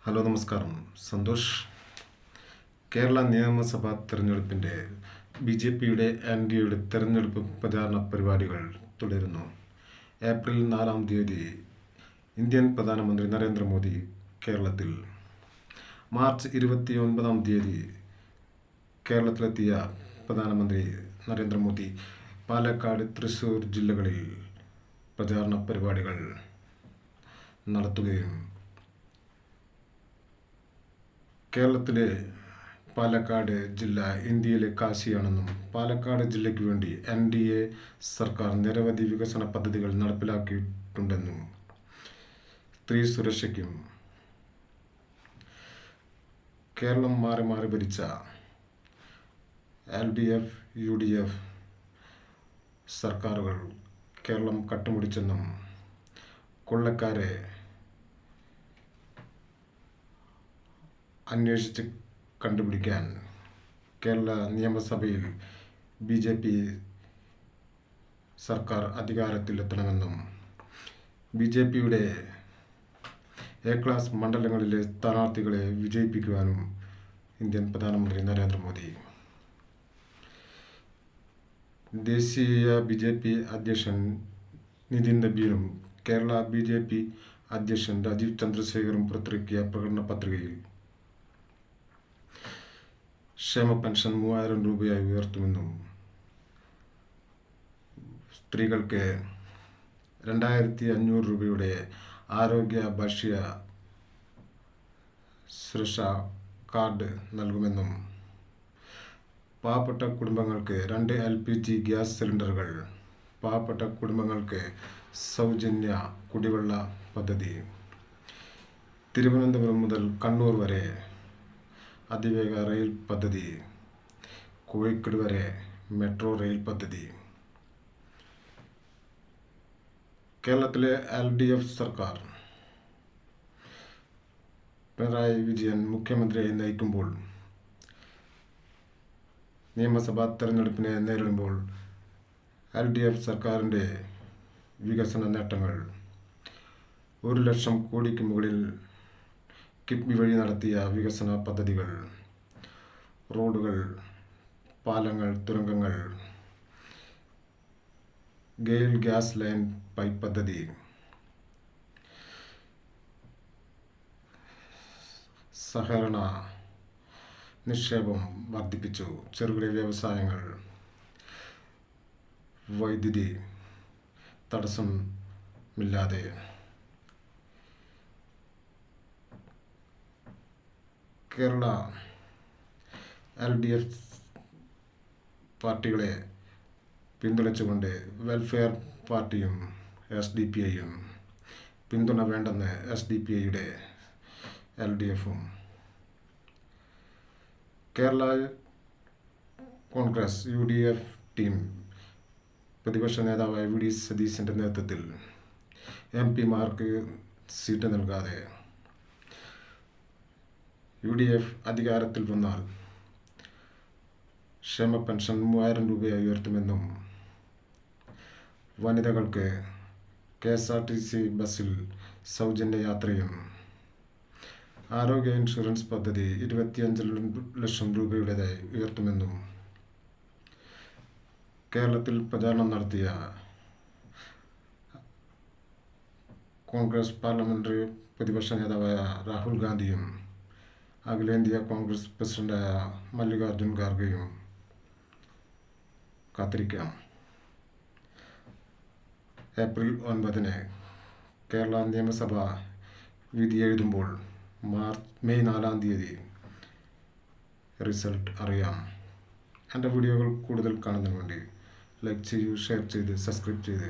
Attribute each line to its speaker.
Speaker 1: Hello നമസ്കാരം. സന്തോഷ്. കേരള നിയമസഭാ തെരഞ്ഞെടുപ്പിൻ്റെ BJPയുടെ NDAയുടെ തെരഞ്ഞെടുപ്പ് പ്രചാരണ പരിപാടികൾ തുടരുന്നു. ഏപ്രിൽ 4-ാം തീയതി ഇന്ത്യൻ പ്രധാനമന്ത്രി നരേന്ദ്രമോദി കേരളത്തിൽ, മാർച്ച് 29-ാം തീയതി കേരളത്തിലെത്തിയ പ്രധാനമന്ത്രി നരേന്ദ്രമോദി പാലക്കാട്, തൃശ്ശൂർ ജില്ലകളിൽ പ്രചാരണ പരിപാടികൾ നടത്തുകയും കേരളത്തിലെ പാലക്കാട് ജില്ല ഇന്ത്യയിലെ കാശിയാണെന്നും പാലക്കാട് ജില്ലയ്ക്ക് വേണ്ടി NDA സർക്കാർ നിരവധി വികസന പദ്ധതികൾ നടപ്പിലാക്കിയിട്ടുണ്ടെന്നും സ്ത്രീ സുരക്ഷയ്ക്കും കേരളം മാറി മാറി ഭരിച്ച LDF, UDF സർക്കാരുകൾ കേരളം കട്ടുമുടിച്ചെന്നും കൊള്ളക്കാരെ അന്വേഷിച്ച് കണ്ടുപിടിക്കാൻ കേരള നിയമസഭയിൽ BJP സർക്കാർ അധികാരത്തിലെത്തണമെന്നും BJPയുടെ A ക്ലാസ് മണ്ഡലങ്ങളിലെ സ്ഥാനാർത്ഥികളെ വിജയിപ്പിക്കുവാനും ഇന്ത്യൻ പ്രധാനമന്ത്രി നരേന്ദ്രമോദി. ദേശീയ BJP അധ്യക്ഷൻ നിതിൻ നബീനും കേരള BJP അധ്യക്ഷൻ രാജീവ് ചന്ദ്രശേഖറും പുറത്തിറക്കിയ പ്രകടന പത്രികയിൽ ക്ഷേമ പെൻഷൻ 3000 രൂപയായി ഉയർത്തുമെന്നും സ്ത്രീകൾക്ക് 2500 രൂപയുടെ ആരോഗ്യ ഭക്ഷ്യ സുരക്ഷാ കാർഡ് നൽകുമെന്നും പാവപ്പെട്ട കുടുംബങ്ങൾക്ക് 2 LPG ഗ്യാസ് സിലിണ്ടറുകൾ, പാവപ്പെട്ട കുടുംബങ്ങൾക്ക് സൗജന്യ കുടിവെള്ള പദ്ധതി, തിരുവനന്തപുരം മുതൽ കണ്ണൂർ വരെ അതിവേഗ റെയിൽ പദ്ധതി, കോഴിക്കോട് വരെ മെട്രോ റെയിൽ പദ്ധതി. കേരളത്തിലെ LDF സർക്കാർ പിണറായി വിജയൻ മുഖ്യമന്ത്രിയായി നയിക്കുമ്പോൾ, നിയമസഭാ തെരഞ്ഞെടുപ്പിനെ നേരിടുമ്പോൾ LDF സർക്കാരിൻ്റെ വികസന നേട്ടങ്ങൾ 1,00,000 കോടിക്ക് മുകളിൽ കിഫ്ബി വഴി നടത്തിയ വികസന പദ്ധതികൾ, റോഡുകൾ, പാലങ്ങൾ, തുരങ്കങ്ങൾ, ഗെയിൽ ഗ്യാസ് ലൈൻ പൈപ്പ് പദ്ധതി, സഹകരണ നിക്ഷേപം വർദ്ധിപ്പിച്ചു, ചെറുകിട വ്യവസായങ്ങൾ, വൈദ്യുതി തടസ്സമില്ലാതെ, കേരള LDF പാർട്ടികളെ പിന്തുണച്ചുകൊണ്ട് വെൽഫെയർ പാർട്ടിയും SDPIയും പിന്തുണ വേണ്ടെന്ന് SDPIയുടെ LDFും, കേരള കോൺഗ്രസ് UDF ടീം പ്രതിപക്ഷ നേതാവായ VD സതീശൻ്റെ നേതൃത്വത്തിൽ MP മാർക്ക് സീറ്റ് നൽകാതെ UDF അധികാരത്തിൽ വന്നാൽ ക്ഷേമ പെൻഷൻ 3000 രൂപയായി ഉയർത്തുമെന്നും വനിതകൾക്ക് KSRTC ബസ്സിൽ സൗജന്യ യാത്രയും ആരോഗ്യ ഇൻഷുറൻസ് പദ്ധതി 25 ലക്ഷം രൂപയുടേതായി ഉയർത്തുമെന്നും കേരളത്തിൽ പ്രചാരണം നടത്തിയ കോൺഗ്രസ് പാർലമെന്ററി പ്രതിപക്ഷ നേതാവായ രാഹുൽ ഗാന്ധിയും അഖിലേന്ത്യാ കോൺഗ്രസ് പ്രസിഡന്റായ മല്ലികാർജുൻ ഖാർഗെയും കാത്തിരിക്കാം. ഏപ്രിൽ 9-ന് കേരള നിയമസഭ വിധി എഴുതുമ്പോൾ മെയ് 4-ാം തീയതി റിസൾട്ട് അറിയാം. എൻ്റെ വീഡിയോകൾ കൂടുതൽ കാണുന്നതിന് വേണ്ടി ലൈക്ക് ചെയ്യൂ, ഷെയർ ചെയ്ത് സബ്സ്ക്രൈബ് ചെയ്ത്